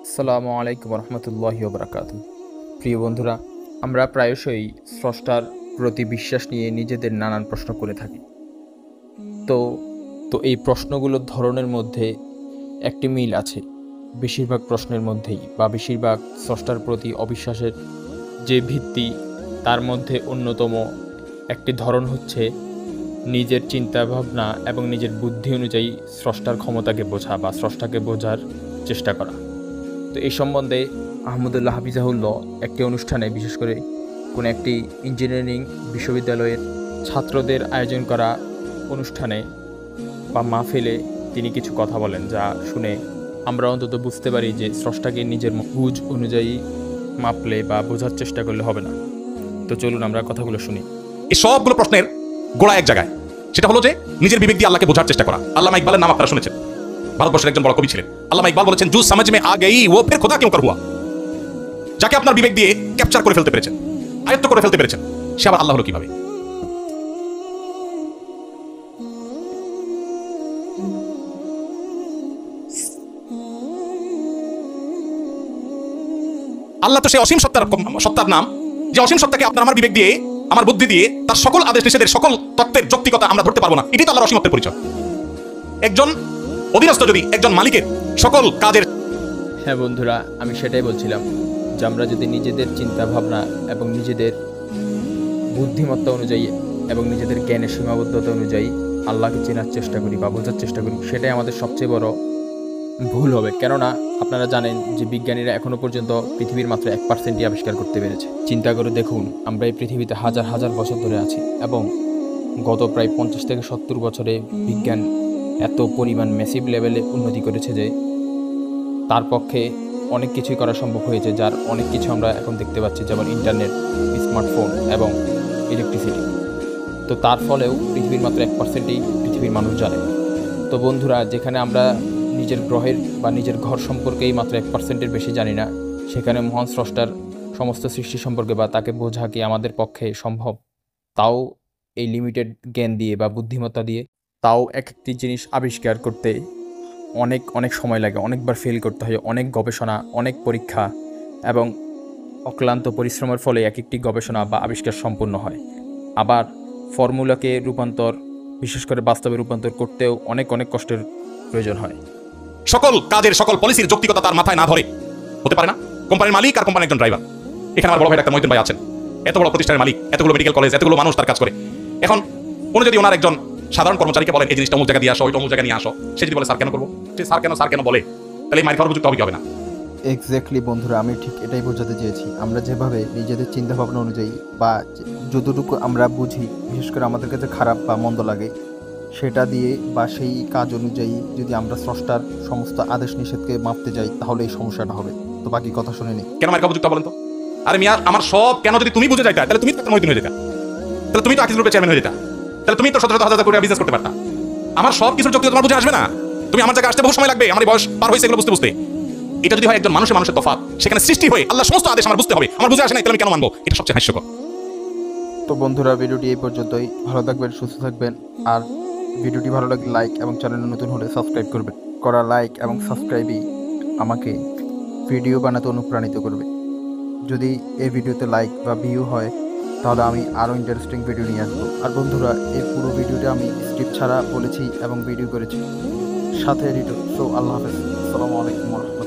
আসসালামু আলাইকুম রহমতুল্লাহি ওবরাকাতুহু। প্রিয় বন্ধুরা, আমরা প্রায়শই স্রষ্টার প্রতি বিশ্বাস নিয়ে নিজেদের নানান প্রশ্ন করে থাকি। তো তো এই প্রশ্নগুলোর ধরনের মধ্যে একটি মিল আছে বেশিরভাগ প্রশ্নের মধ্যেই, বা বেশিরভাগ স্রষ্টার প্রতি অবিশ্বাসের যে ভিত্তি, তার মধ্যে অন্যতম একটি ধরন হচ্ছে নিজের চিন্তাভাবনা এবং নিজের বুদ্ধি অনুযায়ী স্রষ্টার ক্ষমতাকে বোঝা বা স্রষ্টাকে বোঝার চেষ্টা করা। তো এই সম্বন্ধে আহমদুল্লাহ হাফিজাহুল্লাহ একটি অনুষ্ঠানে, বিশেষ করে কোনো একটি ইঞ্জিনিয়ারিং বিশ্ববিদ্যালয়ের ছাত্রদের আয়োজন করা অনুষ্ঠানে বা মাহফিলে তিনি কিছু কথা বলেন, যা শুনে আমরা অন্তত বুঝতে পারি যে স্রষ্টাকে নিজের বুঝ অনুযায়ী মাপলে বা বোঝার চেষ্টা করলে হবে না। তো চলুন আমরা কথাগুলো শুনি। এই সবগুলো প্রশ্নের গোড়া এক জায়গায়, সেটা হলো যে নিজের বিবেক দিয়ে আল্লাহকে বোঝার চেষ্টা করা। আল্লামা ইকবালের নাম আপনারা শুনেছেন, ভারতবর্ষের একজন বড় কবি ছিলেন। আল্লামা ইকবাল বলেছেন, জু সমঝ মে আ গই ও ফির খুদা কিউ কর হুয়া। যাকে আপনার বিবেক দিয়ে ক্যাপচার করে ফেলতে পেরেছেন, আয়ত্ত করে ফেলতে পেরেছেন, সে আবার আল্লাহ হলো কিভাবে? আল্লাহ তো সে অসীম সত্তার নাম, যে অসীম সত্তাকে আপনার আমার বিবেক দিয়ে, আমার বুদ্ধি দিয়ে তার সকল আদেশ নিষেধের সকল তত্ত্বের যৌক্তিকতা আমরা ধরতে পারবো না। এটাই তো আল্লাহর অসীমত্বের পরিচয়। একজন অধীনস্থ যদি একজন মালিকের সকল কাজের... হ্যাঁ বন্ধুরা, আমি সেটাই বলছিলাম যে আমরা যদি নিজেদের চিন্তা ভাবনা এবং নিজেদের বুদ্ধিমত্তা অনুযায়ী এবং নিজেদের জ্ঞানের সীমাবদ্ধতা অনুযায়ী আল্লাহকে চেনার চেষ্টা করি বা বোঝার চেষ্টা করি, সেটাই আমাদের সবচেয়ে বড় ভুল হবে। কেননা আপনারা জানেন যে বিজ্ঞানীরা এখনও পর্যন্ত পৃথিবীর মাত্র 1%ই আবিষ্কার করতে পেরেছে। চিন্তা করে দেখুন, আমরা এই পৃথিবীতে হাজার হাজার বছর ধরে আছি এবং গত প্রায় 50 থেকে 70 বছরে বিজ্ঞান এত পরিমাণ ম্যাসিভ লেভেলে উন্নতি করেছে যে তার পক্ষে অনেক কিছুই করা সম্ভব হয়েছে, যার অনেক কিছু আমরা এখন দেখতে পাচ্ছি, যেমন ইন্টারনেট, স্মার্টফোন এবং ইলেকট্রিসিটি। তো তার ফলেও পৃথিবীর মাত্র 1%ই পৃথিবীর মানুষ জানে। তো বন্ধুরা, যেখানে আমরা নিজের গ্রহের বা নিজের ঘর সম্পর্কেই মাত্র 1%-এর বেশি জানি না, সেখানে মহান স্রষ্টার সমস্ত সৃষ্টি সম্পর্কে বা তাকে বোঝা কি আমাদের পক্ষে সম্ভব? তাও এই লিমিটেড জ্ঞান দিয়ে বা বুদ্ধিমত্তা দিয়ে, তাও এক একটি জিনিস আবিষ্কার করতে অনেক অনেক সময় লাগে, অনেকবার ফেল করতে হয়, অনেক গবেষণা, অনেক পরীক্ষা এবং অক্লান্ত পরিশ্রমের ফলে এক একটি গবেষণা বা আবিষ্কার সম্পূর্ণ হয়। আবার ফর্মুলাকে রূপান্তর, বিশেষ করে বাস্তবে রূপান্তর করতেও অনেক অনেক কষ্টের প্রয়োজন হয়। সকল কাজের সকল পলিসির যৌক্তিকতা তার মাথায় না ধরে হতে পারে না। কোম্পানির মালিক আর কোম্পানির একজন ড্রাইভার। এখানে আমার বড় ভাই ডাক্তার মহিউদ্দিন ভাই আছেন, এত বড় প্রতিষ্ঠানের মালিক, এতগুলো মেডিকেল কলেজ, এতগুলো মানুষ তার কাজ করে। এখন উনি যদি ওনার একজন সাধারণ কর্মচারীকে বলেন এই জিনিসটা অমুক জায়গা দিয়ে আসো, ওইটা অমুক জায়গা নিয়ে আসো, সে যদি বলে স্যার কেন করবো, সে স্যার কেন বলে, তাহলে এই মাইর খাওয়ার উপযুক্ত হবে কি হবে না? এক্স্যাক্টলি বন্ধুরা, আমি ঠিক এটাই বোঝাতে চেয়েছি। আমরা যেভাবে নিজেদের চিন্তাভাবনা অনুযায়ী বা যতটুকু আমরা বুঝি, বিশেষ করে আমাদের কাছে খারাপ বা মন্দ লাগে, সেটা দিয়ে বা সেই কাজ অনুযায়ী যদি আমরা স্রষ্টার সমস্ত আদেশ নিষেধকে মাপতে যাই, তাহলে এই সমস্যাটা হবে। তো বাকি কথা শুনে নি। কেন মাইর খাওয়া উপযুক্ত বলেন তো? আরে মিয়া, আমার সব কেন যদি তুমি বুঝে যাইতা, তাহলে তুমি তো মহিউদ্দিন হয়ে যেতা, তাহলে তুমি তো আকিজ গ্রুপের চেয়ারম্যান হয়ে যেতা, তাহলে তুমি তো শত শত হাজার করে বিজনেস করতে পারতা। আমার সব কিছুর যৌক্তিকতা তোমার বুঝে আসবে না। তুমি আমার জায়গায় আসতে বহু সময় লাগবে, আমার বয়স পার হয়েছে এগুলো বুঝতে বুঝতে। এটা যদি হয় একজন মানুষের তফাৎ, সেখানে সৃষ্টি হয়ে আল্লাহ সমস্ত আদেশ আমার বুঝতে হবে, আমার বুঝে আসে না, তাহলে আমি কেন মানবো? এটা সবচেয়ে হাস্যকর। তো বন্ধুরা, ভিডিওটি এই পর্যন্তই। ভালো থাকবেন, সুস্থ থাকবেন। আর ভিডিওটি ভালো লাগলে লাইক এবং চ্যানেলে নতুন হলে সাবস্ক্রাইব করবেন। করা লাইক এবং সাবস্ক্রাইবই আমাকে ভিডিও বানাতে অনুপ্রাণিত করবে। যদি এই ভিডিওতে লাইক বা ভিউ হয়, তাহলে আমি আরও ইন্টারেস্টিং ভিডিও নিয়ে আসবো। আর বন্ধুরা, এই পুরো ভিডিওটা আমি স্ক্রিপ্ট ছাড়া বলেছি এবং ভিডিও করেছি, সাথে এডিটর। সো আল্লাহ হাফেজ, আসসালামু আলাইকুম ওয়া রাহমাতুল্লাহ।